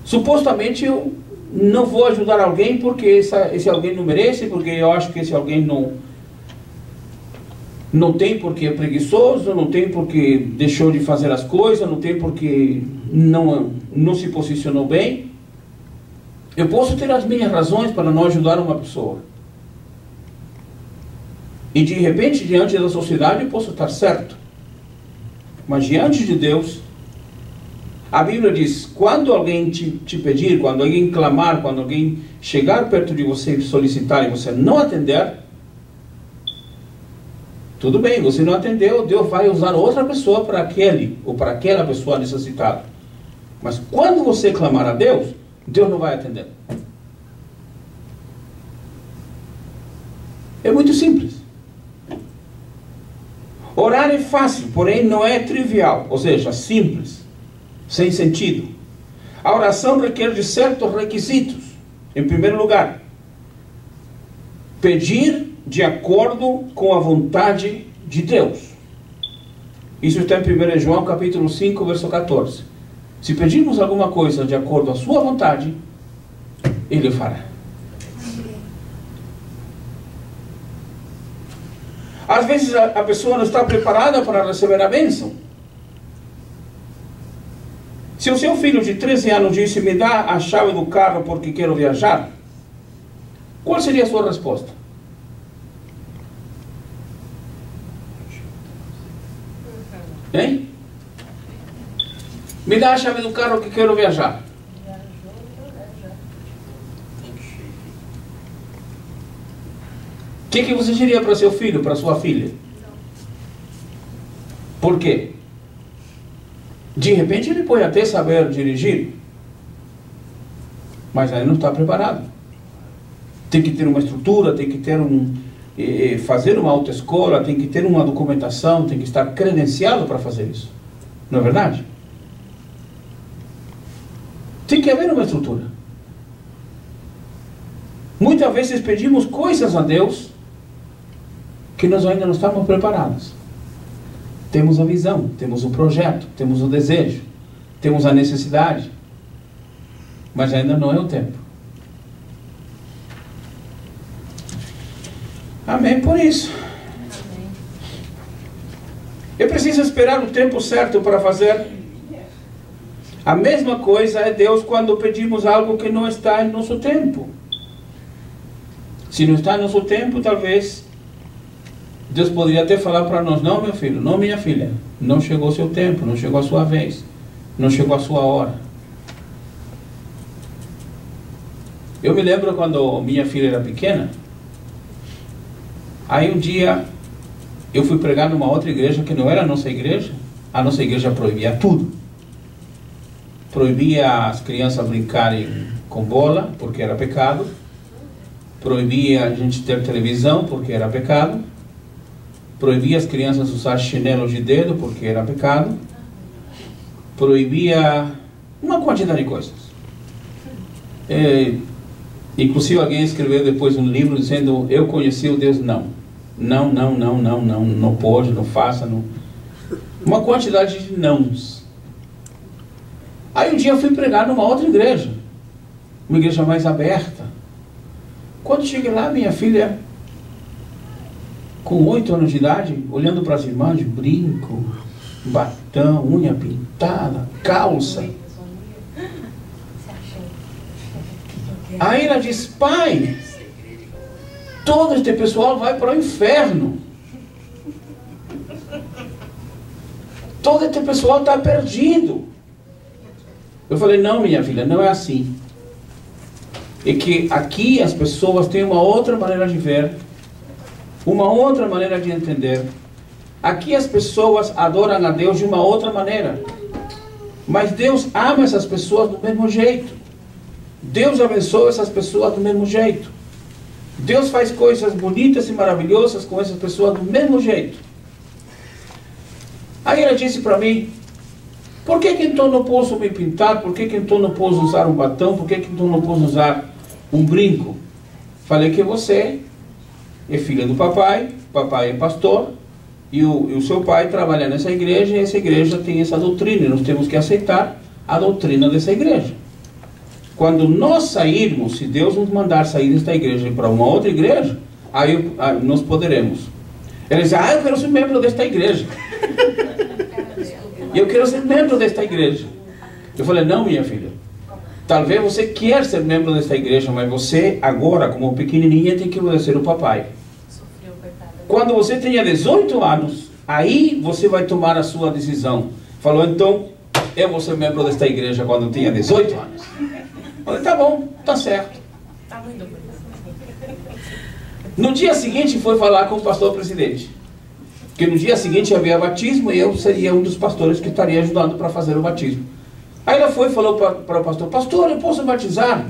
Supostamente eu não vou ajudar alguém porque esse alguém não merece, porque eu acho que esse alguém não tem porque é preguiçoso, não tem porque deixou de fazer as coisas, não tem porque não se posicionou bem. Eu posso ter as minhas razões para não ajudar uma pessoa. E de repente, diante da sociedade, eu posso estar certo. Mas diante de Deus, a Bíblia diz, quando alguém te pedir, quando alguém clamar, quando alguém chegar perto de você e solicitar e você não atender, tudo bem, você não atendeu, Deus vai usar outra pessoa para aquele ou para aquela pessoa necessitada. Mas quando você clamar a Deus, Deus não vai atender. É muito simples. Orar é fácil, porém não é trivial, ou seja, simples, sem sentido. A oração requer de certos requisitos. Em primeiro lugar, pedir de acordo com a vontade de Deus. Isso está em 1 João capítulo 5, verso 14. Se pedirmos alguma coisa de acordo à sua vontade, Ele fará. Às vezes a pessoa não está preparada para receber a bênção. Se o seu filho de 13 anos disse, me dá a chave do carro porque quero viajar, qual seria a sua resposta? Hein? Me dá a chave do carro que quero viajar. O que você diria para seu filho, para sua filha? Por quê? De repente ele pode até saber dirigir, mas ainda não está preparado. Tem que ter uma estrutura, tem que ter fazer uma autoescola, tem que ter uma documentação, tem que estar credenciado para fazer isso. Não é verdade? Tem que haver uma estrutura. Muitas vezes pedimos coisas a Deus que nós ainda não estamos preparados. Temos a visão, temos o projeto, temos o desejo, temos a necessidade, mas ainda não é o tempo. Amém por isso. Eu preciso esperar o tempo certo para fazer. A mesma coisa é Deus quando pedimos algo que não está em nosso tempo. Se não está em nosso tempo, talvez Deus poderia até falar para nós, não meu filho, não minha filha, não chegou o seu tempo, não chegou a sua vez, não chegou a sua hora. Eu me lembro quando minha filha era pequena, aí um dia eu fui pregar numa outra igreja que não era a nossa igreja proibia tudo. Proibia as crianças brincarem com bola, porque era pecado. Proibia a gente ter televisão, porque era pecado. Proibia as crianças usar chinelos de dedo, porque era pecado. Proibia uma quantidade de coisas. Inclusive alguém escreveu depois um livro dizendo, eu conheci o Deus não. Não pode, não faça, não. Uma quantidade de nãos. Aí um dia eu fui pregar numa outra igreja. Uma igreja mais aberta. Quando cheguei lá, minha filha, com 8 anos de idade, olhando para as irmãs, brinco, batom, unha pintada, calça. Aí ela diz, pai, todo este pessoal vai para o inferno. Todo este pessoal está perdido. Eu falei, não minha filha, não é assim. É que aqui as pessoas têm uma outra maneira de ver, uma outra maneira de entender. Aqui as pessoas adoram a Deus de uma outra maneira. Mas Deus ama essas pessoas do mesmo jeito. Deus abençoa essas pessoas do mesmo jeito. Deus faz coisas bonitas e maravilhosas com essas pessoas do mesmo jeito. Aí ela disse para mim, por que então não posso me pintar? Por que então não posso usar um batom? Por que então não posso usar um brinco? Falei que você é filha do papai, papai é pastor, e o seu pai trabalha nessa igreja, e essa igreja tem essa doutrina, e nós temos que aceitar a doutrina dessa igreja. quando nós sairmos, se Deus nos mandar sair desta igreja para uma outra igreja, aí nós poderemos. Ele diz, eu quero ser membro desta igreja. E eu quero ser membro desta igreja. Eu falei, não, minha filha. Talvez você quer ser membro desta igreja, mas você agora, como pequenininha, tem que obedecer o papai. Quando você tenha 18 anos, aí você vai tomar a sua decisão. Falou, então, eu vou ser membro desta igreja quando eu tenha 18 anos. Eu falei, tá bom, tá certo. No dia seguinte foi falar com o pastor presidente. Porque no dia seguinte havia batismo e eu seria um dos pastores que estaria ajudando para fazer o batismo. Aí ela foi e falou para o pastor, pastor, eu posso batizar?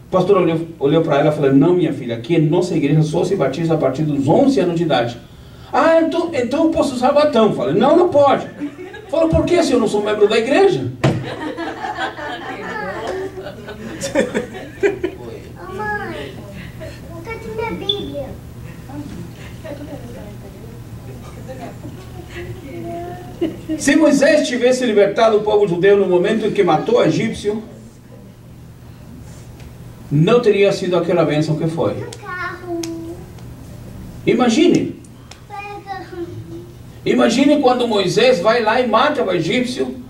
O pastor olhou para ela e falou, não, minha filha, aqui em nossa igreja só se batiza a partir dos 11 anos de idade. Então eu posso usar batão. Falei, não pode. Falou, por que se eu não sou membro da igreja? Mãe, cadê minha Bíblia? Se Moisés tivesse libertado o povo judeu no momento em que matou o egípcio, não teria sido aquela bênção que foi. Imagine. Imagine quando Moisés vai lá e mata o egípcio,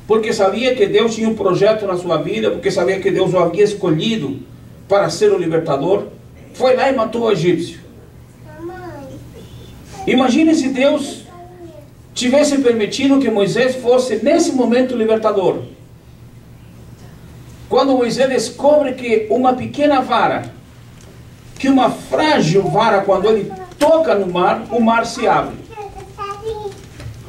porque sabia que Deus tinha um projeto na sua vida, porque sabia que Deus o havia escolhido para ser o libertador. Foi lá e matou o egípcio. Imagine se Deus tivesse permitido que Moisés fosse nesse momento o libertador. Quando Moisés descobre que uma pequena vara, que uma frágil vara, quando ele toca no mar, o mar se abre.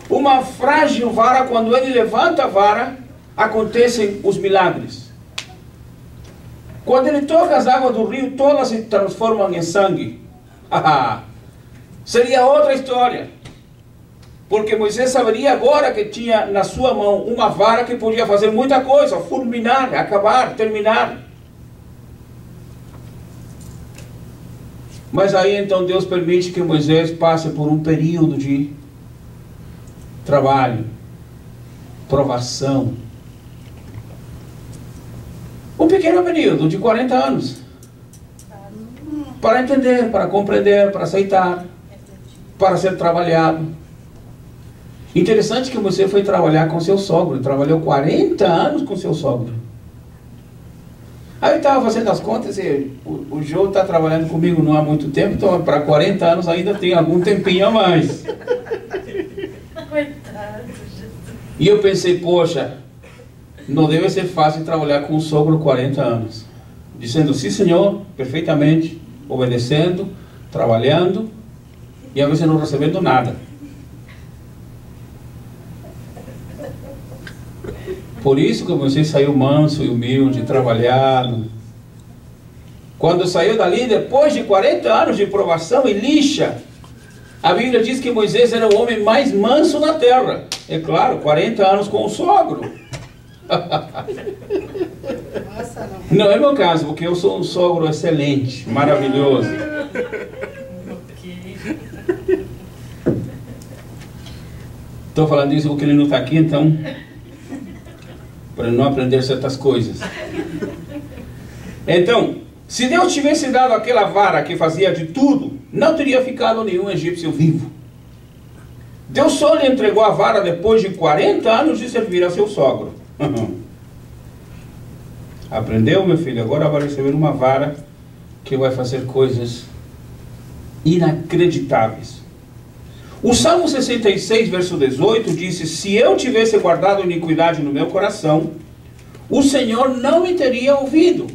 Uma frágil vara, quando ele levanta a vara, acontecem os milagres. Quando ele toca as águas do rio, todas se transformam em sangue. Seria outra história. Porque Moisés saberia agora que tinha na sua mão uma vara que podia fazer muita coisa, fulminar, acabar, terminar. Mas aí então Deus permite que Moisés passe por um período de trabalho, provação. Um pequeno período de 40 anos. Para entender, para compreender, para aceitar, para ser trabalhado. Interessante que você foi trabalhar com seu sogro. Trabalhou 40 anos com seu sogro. Aí eu estava fazendo as contas e o João está trabalhando comigo não há muito tempo, então para 40 anos ainda tem algum tempinho a mais. E eu pensei, poxa, não deve ser fácil trabalhar com o sogro 40 anos. Dizendo sim, senhor, perfeitamente, obedecendo, trabalhando e às vezes não recebendo nada. Por isso que você saiu manso e humilde, trabalhado. Quando saiu dali, depois de 40 anos de provação e lixa, a Bíblia diz que Moisés era o homem mais manso na terra. É claro, 40 anos com o sogro. Não é meu caso, porque eu sou um sogro excelente, maravilhoso. Estou falando isso porque ele não está aqui, então... para não aprender certas coisas. Então, se Deus tivesse dado aquela vara que fazia de tudo, não teria ficado nenhum egípcio vivo. Deus só lhe entregou a vara depois de 40 anos de servir a seu sogro. Aprendeu, meu filho? Agora vai receber uma vara que vai fazer coisas inacreditáveis. O Salmo 66, verso 18, disse: se eu tivesse guardado iniquidade no meu coração, o Senhor não me teria ouvido.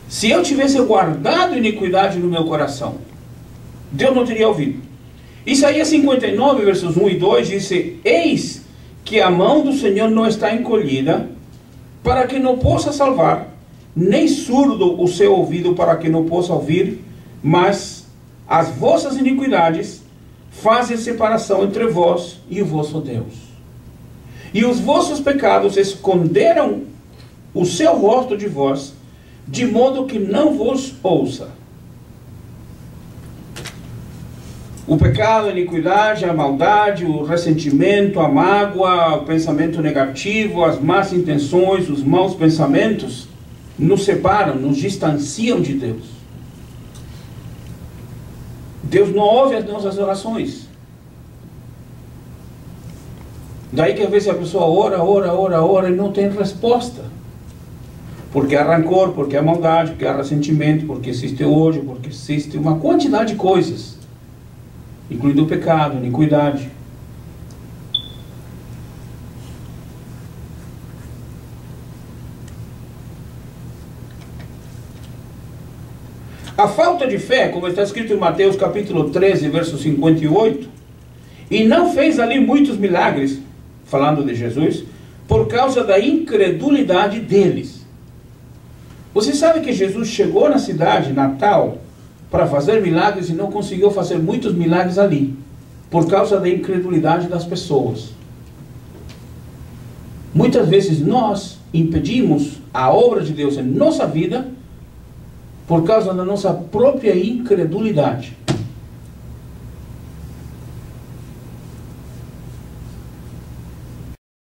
Se eu tivesse guardado iniquidade no meu coração, Deus não teria ouvido. Isaías 59, versos 1 e 2, disse: eis que a mão do Senhor não está encolhida, para que não possa salvar, nem surdo o seu ouvido para que não possa ouvir, mas as vossas iniquidades fazem separação entre vós e o vosso Deus. E os vossos pecados esconderam o seu rosto de vós, de modo que não vos ouça. O pecado, a iniquidade, a maldade, o ressentimento, a mágoa, o pensamento negativo, as más intenções, os maus pensamentos nos separam, nos distanciam de Deus. Deus não ouve as nossas orações. Daí que às vezes a pessoa ora e não tem resposta. Porque há rancor, porque há maldade, porque há ressentimento, porque existe ódio, porque existe uma quantidade de coisas, incluindo o pecado, a iniquidade. A falta de fé, como está escrito em Mateus capítulo 13, verso 58, e não fez ali muitos milagres, falando de Jesus, por causa da incredulidade deles. Você sabe que Jesus chegou na cidade natal para fazer milagres e não conseguiu fazer muitos milagres ali, por causa da incredulidade das pessoas. Muitas vezes nós impedimos a obra de Deus em nossa vida por causa da nossa própria incredulidade.